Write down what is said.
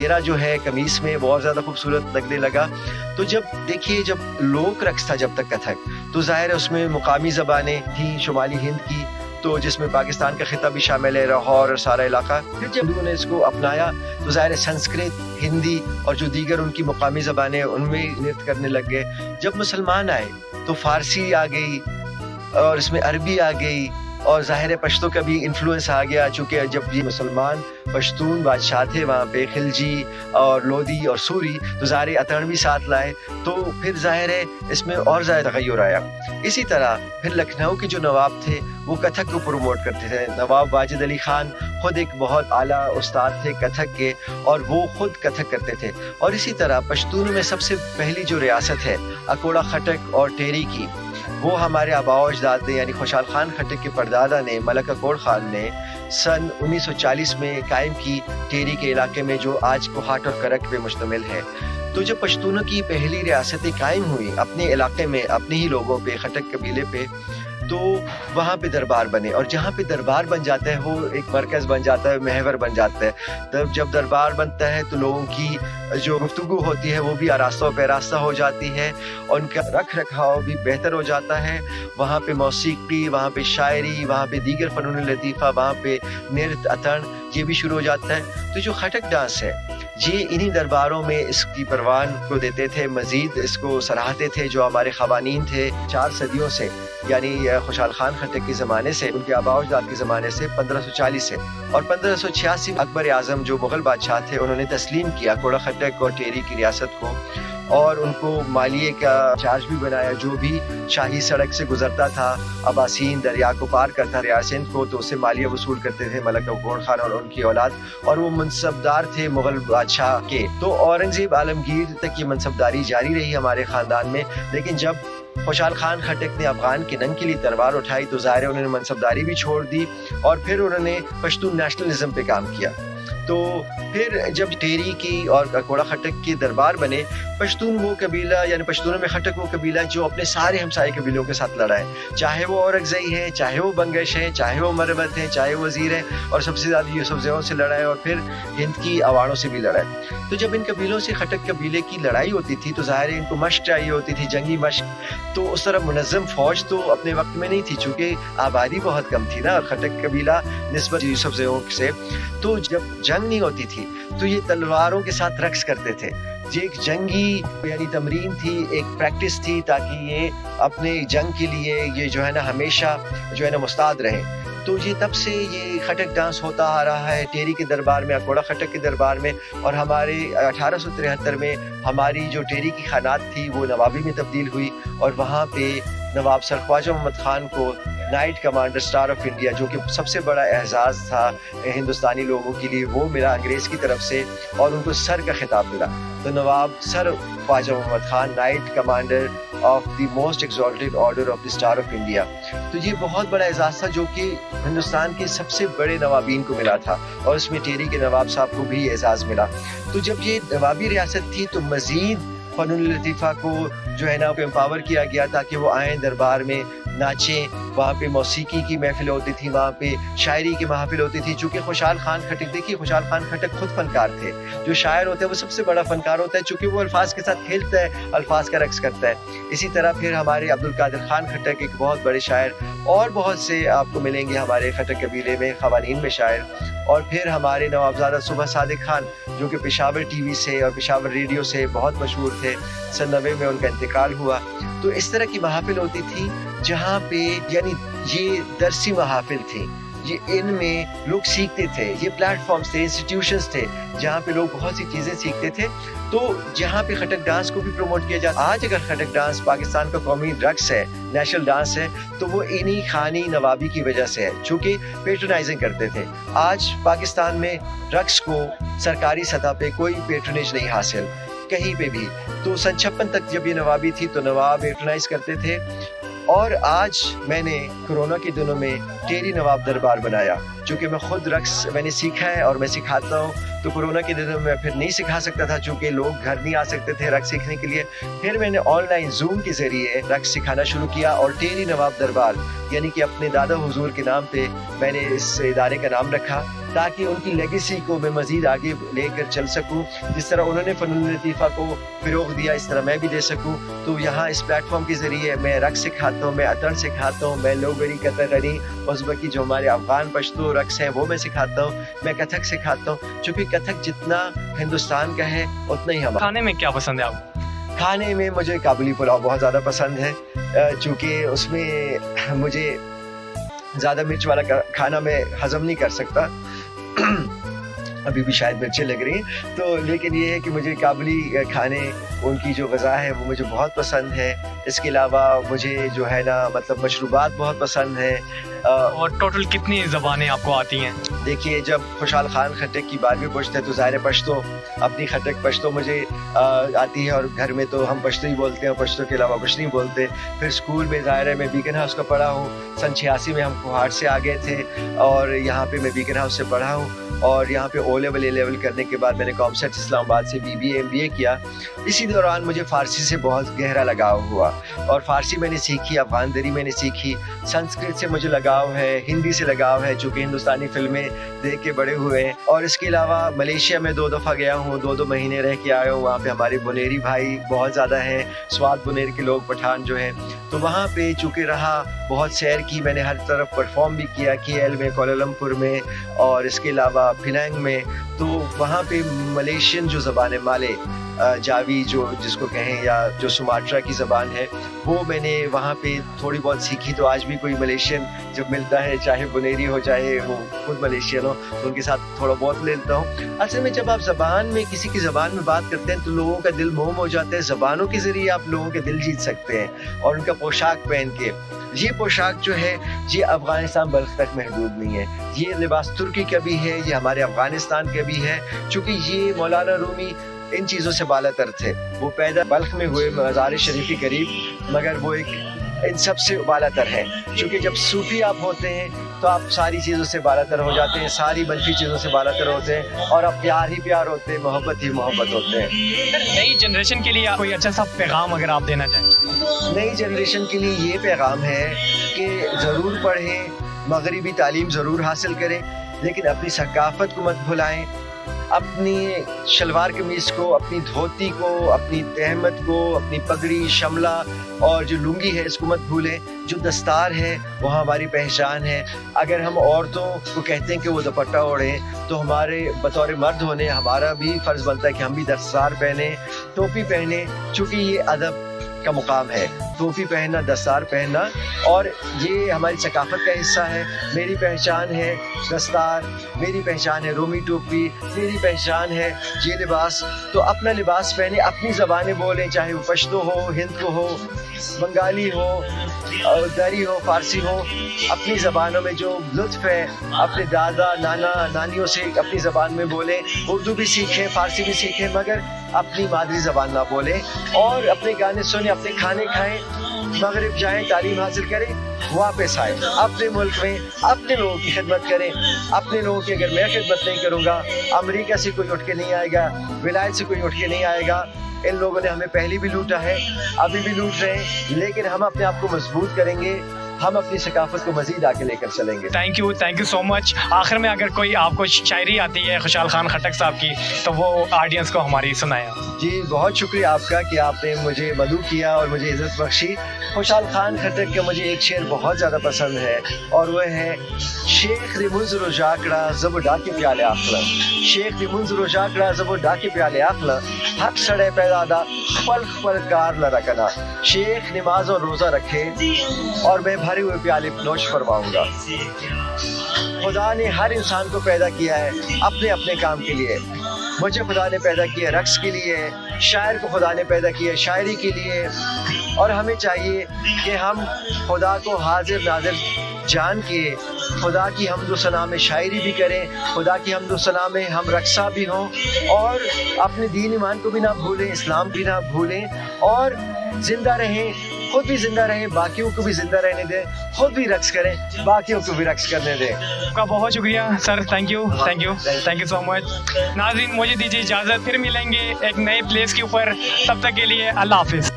گھیرا جو ہے قمیص میں بہت زیادہ خوبصورت لگنے لگا۔ تو جب دیکھیے جب لوک رقص تھا جب تک کتھک، تو ظاہر ہے اس میں مقامی زبانیں تھیں شمالی ہند کی، تو جس میں پاکستان کا خطہ بھی شامل ہے، لاہور اور سارا علاقہ۔ پھر جب انہوں نے اس کو اپنایا تو ظاہر ہے سنسکرت، ہندی اور جو دیگر ان کی مقامی زبانیں ان میں نرت کرنے لگ گئے۔ جب مسلمان آئے تو فارسی آ گئی اور اس میں عربی آ گئی، اور ظاہر ہے پشتو کا بھی انفلوئنس آ گیا، چونکہ جب یہ مسلمان پشتون بادشاہ تھے وہاں پہ، خلجی اور لودھی اور سوری، تو ظاہر اطرنوی ساتھ لائے، تو پھر ظاہر ہے اس میں اور زیادہ تغیر آیا۔ اسی طرح پھر لکھنؤ کے جو نواب تھے وہ کتھک کو پروموٹ کرتے تھے۔ نواب واجد علی خان خود ایک بہت اعلیٰ استاد تھے کتھک کے، اور وہ خود کتھک کرتے تھے۔ اور اسی طرح پشتونوں میں سب سے پہلی جو ریاست ہے اکوڑا خٹک اور ٹیری کی، وہ ہمارے آباء و اجداد نے یعنی خوشحال خان خٹک کے پردادا نے، ملک اکوڑ خان نے سن 1940 میں قائم کی ٹیری کے علاقے میں، جو آج کوہاٹ اور کرک پہ مشتمل ہے۔ تو جب پشتونوں کی پہلی ریاستیں قائم ہوئی اپنے علاقے میں، اپنے ہی لوگوں پہ، خٹک قبیلے پہ، تو وہاں پہ دربار بنے، اور جہاں پہ دربار بن جاتا ہے وہ ایک مرکز بن جاتا ہے، محور بن جاتا ہے۔ جب دربار بنتا ہے تو لوگوں کی جو گفتگو ہوتی ہے وہ بھی آراستہ و پیراستہ ہو جاتی ہے، اور ان کا رکھ رکھاؤ بھی بہتر ہو جاتا ہے۔ وہاں پہ موسیقی، وہاں پہ شاعری، وہاں پہ دیگر فنون لطیفہ، وہاں پہ نرت اتن، یہ بھی شروع ہو جاتا ہے۔ تو جو خٹک ڈانس ہے یہ انہی درباروں میں اس کی پروان کو دیتے تھے، مزید اس کو سراہتے تھے۔ جو ہمارے قوانین تھے 4 صدیوں سے، یعنی خوشحال خان خٹک کے زمانے سے، ان کے آباء و اجداد کے زمانے سے 1540 سے، اور 1586 میں اکبر اعظم جو مغل بادشاہ تھے انہوں نے تسلیم کیا کوڑا خٹک اور ٹیری کی ریاست کو، اور ان کو مالیے کا چارج بھی بنایا۔ جو بھی شاہی سڑک سے گزرتا تھا، اباسین دریا کو پار کرتا ریاست سندھ کو، تو اسے مالیہ وصول کرتے تھے ملک اکوڑ خان اور ان کی اولاد، اور وہ منصبدار تھے مغل بادشاہ کے۔ تو اورنگزیب عالمگیر تک یہ منصبداری جاری رہی ہمارے خاندان میں، لیکن جب خوشحال خان خٹک نے افغان کے ننگ کے لیے تلوار اٹھائی تو ظاہر ہے انہوں نے منصبداری بھی چھوڑ دی، اور پھر انہوں نے پشتون نیشنلزم پہ کام کیا۔ تو پھر جب ٹیری کی اور اکوڑا خٹک کے دربار بنے، پشتون وہ قبیلہ یعنی پشتونوں میں خٹک وہ قبیلہ جو اپنے سارے ہمسائے قبیلوں کے ساتھ لڑا ہے، چاہے وہ اورکزئی ہے، چاہے وہ بنگش ہے، چاہے وہ مربت ہے، چاہے وہ وزیر ہے، اور سب سے زیادہ یوسف زیوں سے لڑا ہے، اور پھر ہند کی اواڑوں سے بھی لڑا ہے۔ تو جب ان قبیلوں سے خٹک قبیلے کی لڑائی ہوتی تھی تو ظاہر ہے ان کو مشق چاہیے ہوتی تھی، جنگی مشق۔ تو اس طرح منظم فوج تو اپنے وقت میں نہیں تھی، چونکہ آبادی بہت کم تھی نا خٹک قبیلہ نسبت یوسف زیوں سے۔ تو جب جنگ نہیں ہوتی تھی تو یہ تلواروں کے ساتھ رقص کرتے تھے۔ یہ ایک جنگی یعنی تمرین تھی، ایک پریکٹس تھی، تاکہ یہ اپنے جنگ کے لیے یہ جو ہے نا ہمیشہ جو ہے نا مستعد رہیں۔ تو یہ تب سے یہ خٹک ڈانس ہوتا آ رہا ہے ٹیری کے دربار میں، اکوڑا خٹک کے دربار میں، اور ہمارے 1873 میں ہماری جو ٹیری کی خانات تھی وہ نوابی میں تبدیل ہوئی، اور وہاں پہ نواب سر خواجہ محمد خان کو night commander star of India, جو کہ سب سے بڑا اعزاز تھا ہندوستانی لوگوں کے لیے، وہ ملا انگریز کی طرف سے، اور ان کو سر کا خطاب ملا۔ تو Nawab sir Khwaja Muhammad Khan knight commander of the most exalted order of the star of India. تو یہ بہت بڑا اعزاز تھا جو کہ ہندوستان کے سب سے بڑے نوابین کو ملا تھا، اور اس میں ٹیری کے نواب صاحب کو بھی اعزاز ملا۔ تو جب یہ نوابی ریاست تھی تو مزید فنون لطیفہ کو جو ہے نا امپاور کیا گیا تاکہ وہ آئیں دربار میں ناچیں۔ وہاں پہ موسیقی کی محفل ہوتی تھی، وہاں پہ شاعری کی محفل ہوتی تھی، چونکہ خوشحال خان خٹک، دیکھیے خوشحال خان خٹک خود فنکار تھے۔ جو شاعر ہوتا ہے وہ سب سے بڑا فنکار ہوتا ہے، چونکہ وہ الفاظ کے ساتھ کھیلتا ہے، الفاظ کا رقص کرتا ہے۔ اسی طرح پھر ہمارے عبدالقادر خان خٹک ایک بہت بڑے شاعر، اور بہت سے آپ کو ملیں گے ہمارے خٹک قبیلے میں قوانین میں شاعر۔ اور پھر ہمارے نوابزادہ صبح صادق خان جو کہ پشاور ٹی وی سے اور پشاور ریڈیو سے بہت مشہور تھے، سن 90 میں ان کا انتقال ہوا۔ تو اس طرح کی محافل ہوتی تھی جہاں پہ یعنی یہ درسی محافل تھی، یہ ان میں لوگ سیکھتے تھے، یہ پلیٹ فارمز تھے، انسٹیٹیوشنز تھے جہاں پہ لوگ بہت سی چیزیں سیکھتے تھے۔ تو جہاں پہ خٹک ڈانس کو بھی پروموٹ کیا جاتا، آج اگر خٹک ڈانس پاکستان کا قومی رقص ہے، نیشنل ڈانس ہے، تو وہ انہی خانی نوابی کی وجہ سے ہے، چونکہ پیٹرنائزنگ کرتے تھے۔ آج پاکستان میں رقص کو سرکاری سطح پہ کوئی پیٹرنیج نہیں حاصل کہیں پہ بھی۔ تو سن 56 تک جب یہ نوابی تھی تو نواب پیٹرنائز کرتے تھے، اور آج میں نے کورونا کے دنوں میں टेरी नवाब दरबार बनाया। चूँकि मैं खुद रक्स मैंने सीखा है और मैं सिखाता हूँ, तो कोरोना के दिनों में मैं फिर नहीं सिखा सकता था, चूँकि लोग घर नहीं आ सकते थे रक्स सीखने के लिए। फिर मैंने ऑनलाइन जूम के ज़रिए रक्स सिखाना शुरू किया और टेरी नवाब दरबार यानी कि अपने दादा हुजूर के नाम पे मैंने इस इदारे का नाम रखा, ताकि उनकी लेगेसी को मैं मज़ीद आगे लेकर चल सकूं। जिस तरह उन्होंने फ़नून लतीफ़ा को फ़रोग़ दिया, इस तरह मैं भी दे सकूं। तो यहाँ इस प्लेटफॉर्म के ज़रिए मैं रक्स सिखाता हूँ, मैं अतन सिखाता हूँ, मैं लोगरी कतगनी उज़्बकी जो हमारे अफ़गान पश्तो रक्स हैं वो मैं सिखाता हूँ, मैं कथक सिखाता हूँ। चूँकि कथक जितना हिंदुस्तान का है उतना ही हमारा। खाने में क्या पसंद है आपको? खाने में मुझे काबुली पुलाव बहुत ज़्यादा पसंद है, चूँकि उसमें मुझे ज़्यादा मिर्च वाला खाना मैं हज़म नहीं कर सकता। अभी भी शायद मिर्चें लग रही हैं, तो लेकिन ये है कि मुझे काबुली खाने उनकी जो ग़ज़ा है वो मुझे बहुत पसंद है। इसके अलावा मुझे जो है ना मतलब मशरूबात बहुत पसंद है। और टोटल कितनी ज़बानें आपको आती हैं? देखिए, जब खुशहाल खान खटक की बात भी पूछते हैं तो ज़ाहिर है पश्तो, अपनी खटक पश्तो मुझे आती है, और घर में तो हम पश्तो ही बोलते हैं, पश्तो के अलावा कुछ नहीं बोलते। फिर स्कूल में ज़ाहिर है मैं बीकन हाउस का पढ़ा हूँ, सन 86 में हम कुहाड़ से आ गए थे और यहाँ पे मैं बीकन हाउस से पढ़ा हूँ। और यहाँ पे ओ लेवल ए लेवल करने के बाद मैंने कॉमसेट इस्लामाबाद से BBA MBA किया। इसी दौरान मुझे फ़ारसी से बहुत गहरा लगाव हुआ और फ़ारसी मैंने सीखी, अफ़गान दरी मैंने सीखी, संस्कृत से मुझे लगाव है, हिंदी से लगाव है, चूँकि हिंदुस्तानी फ़िल्में देख के बड़े हुए हैं। और इसके अलावा मलेशिया में 2 दफ़ा गया हूँ, 2 महीने रह के आया हूँ। वहाँ पे हमारे बुनेरी भाई बहुत ज़्यादा हैं, स्वाद बुनेर के लोग पठान जो हैं, तो वहाँ पे चूँकि रहा, बहुत सैर की मैंने, हर तरफ परफॉर्म भी किया, KL में, कोलालमपुर में और इसके अलावा पिनांग में। तो वहाँ पे मलेशियन जो ज़बान है, माले जावी जो जिसको कहें, या जो सुमाट्रा की ज़बान है, वो मैंने वहाँ पे थोड़ी बहुत सीखी। तो आज भी कोई मलेशियन जब मिलता है, चाहे बुनेरी हो चाहे वो खुद मलेशियन हो, तो उनके साथ थोड़ा बहुत लेता हूँ। असल में जब आप ज़बान में किसी की ज़बान में बात करते हैं तो लोगों का दिल मोम हो जाता है। ज़बानों के ज़रिए आप लोगों के दिल जीत सकते हैं, और उनका पोशाक पहन के। ये पोशाक जो है ये अफ़गानिस्तान बल्ख तक महदूद नहीं है, ये लिबास तुर्की का भी है, ये हमारे अफ़गानिस्तान का भी है। चूँकि ये मौलाना रूमी इन चीज़ों से बालातर थे, वो पैदा बल्ख में हुए, मज़ार शरीफ के करीब, मगर वो एक इन सब से बालातर है। क्योंकि जब सूफी आप होते हैं तो आप सारी चीज़ों से बालातर हो जाते हैं, सारी मनफी चीज़ों से बालातर होते हैं, और आप प्यार ही प्यार होते हैं, मोहब्बत ही मोहब्बत होते हैं। नई जनरेशन के लिए कोई अच्छा सा पैगाम अगर आप देना चाहें? नई जनरेशन के लिए ये पैगाम है कि ज़रूर पढ़ें, मगरिबी तालीम ज़रूर हासिल करें, लेकिन अपनी सकाफ़त को मत भुलाएं। अपनी शलवार कमीज़ को, अपनी धोती को, अपनी तहमत को, अपनी पगड़ी, शमला और जो लुंगी है इसको मत भूलें। जो दस्तार है वो हमारी पहचान है। अगर हम औरतों को कहते हैं कि वो दुपट्टा ओढ़ें, तो हमारे बतौर मर्द होने हमारा भी फ़र्ज़ बनता है कि हम भी दस्तार पहने, टोपी पहने, चूँकि ये अदब का मुकाम है, टोपी पहनना, दस्तार पहनना, और ये हमारी सकाफ़त का हिस्सा है। मेरी पहचान है दस्तार, मेरी पहचान है रोमी टोपी, मेरी पहचान है ये लिबास। तो अपना लिबास पहने, अपनी ज़बानें बोलें, चाहे वो पश्तो हो, हिंद को हो, बंगाली हो, दरी हो, फ़ारसी हो। अपनी ज़बानों में जो लुत्फ़ है अपने दादा नाना नानियों से अपनी ज़बान में बोलें। उर्दू भी सीखें, फ़ारसी भी सीखें, मगर अपनी मादरी ज़बान ना बोलें। और अपने गाने सुने, अपने खाने खाएं, मगरिब जाएं, तालीम हासिल करें, वापस आए, अपने मुल्क में अपने लोगों की खिदमत करें। अपने लोगों की अगर मैं खिदमत नहीं करूँगा, अमेरिका से कोई उठ के नहीं आएगा, विलायत से कोई उठ के नहीं आएगा। इन लोगों ने हमें पहले भी लूटा है, अभी भी लूट रहे हैं, लेकिन हम अपने आप को मजबूत करेंगे, हम अपनी सकाफत को मजीद आगे लेकर चलेंगे। Thank you so much. आखिर में अगर कोई आपको शायरी आती है खुशहाल खान खटक साहब की, तो वो ऑडियंस को हमारी सुनाया। जी, बहुत शुक्रिया आपका कि आपने मुझे मदऊ किया और मुझे इज़्ज़त बख्शी। खुशहाल खान खटक का मुझे एक शेर बहुत ज़्यादा पसंद है, और वह है शेख रिमुज रोजाकड़ा जब डाके प्याले आखला। शेख रिमुज रोजाकड़ा जब डाके प्याले आखला, हक सड़े पैदा खपल खपल कार न रखना। शेख नमाज और रोज़ा रखे और मैं भरे हुए प्याले नोश फरमाऊंगा। खुदा ने हर इंसान को पैदा किया है अपने अपने काम के लिए। मुझे खुदा ने पैदा किया रक्स के लिए, शायर को खुदा ने पैदा किया शायरी के लिए, और हमें चाहिए कि हम खुदा को हाजिर नाजिर जान के खुदा की हम्दो सना में शायरी भी करें, खुदा की हम्दो सना में हम रक्सा भी हों, और अपने दीन ईमान को भी ना भूलें, इस्लाम भी ना भूलें, और ज़िंदा रहें خود بھی زندہ رہیں, باقیوں کو بھی زندہ رہنے دیں, خود بھی رقص کریں, باقیوں کو بھی رقص کرنے دیں. آپ کا بہت شکریہ سر, تھینک یو سو مچ. ناظرین مجھے دیجیے اجازت, پھر ملیں گے ایک نئے پلیس کے اوپر, تب تک کے لیے اللہ حافظ.